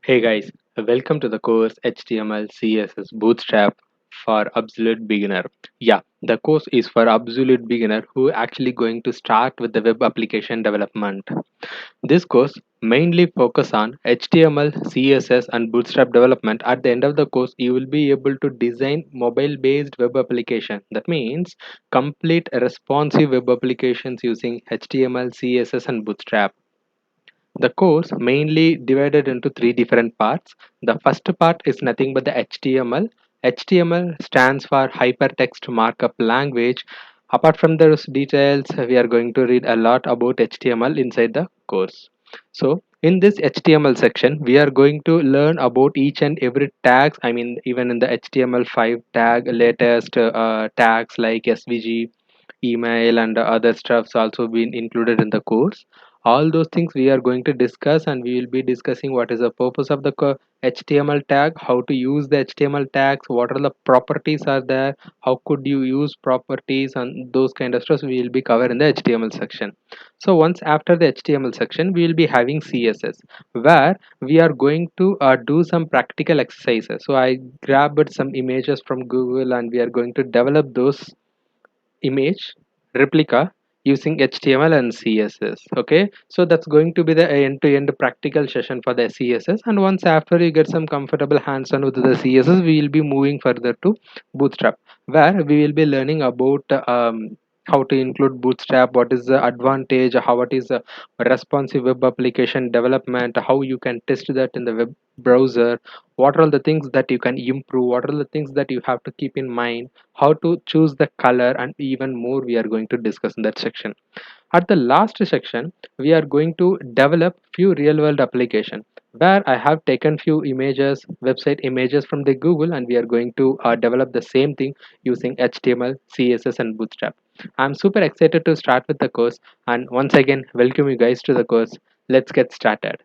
Hey guys, welcome to the course HTML CSS Bootstrap for Absolute Beginner. Yeah, the course is for absolute beginner who actually going to start with the web application development. This course mainly focus on HTML, CSS and Bootstrap development. At the end of the course, you will be able to design mobile based web application. That means complete responsive web applications using HTML, CSS and Bootstrap. The course mainly divided into three different parts. The first part is nothing but the HTML. HTML stands for Hypertext Markup Language. Apart from those details, we are going to read a lot about HTML inside the course. So, in this HTML section, we are going to learn about each and every tags. I mean, even in the HTML5 tag, latest tags like SVG, email, and other stuffs also been included in the course. All those things we are going to discuss, and we will be discussing what is the purpose of the HTML tag, how to use the HTML tags, what are the properties are there, how could you use properties, and those kind of stuff we will be covered in the HTML section. So once after the HTML section, we will be having CSS, where we are going to do some practical exercises. So I grabbed some images from Google, and we are going to develop those image replica using HTML and CSS. Okay, so that's going to be the end-to-end practical session for the CSS. And once after you get some comfortable hands-on with the CSS, we will be moving further to Bootstrap, where we will be learning about how to include Bootstrap, what is the advantage, how it is a responsive web application development, how you can test that in the web browser, what are the things that you can improve, what are the things that you have to keep in mind, how to choose the color, and even more we are going to discuss in that section. At the last section, we are going to develop few real world application, where I have taken few images, website images from the Google, and we are going to develop the same thing using HTML, CSS and Bootstrap. I'm super excited to start with the course, and once again welcome you guys to the course. Let's get started.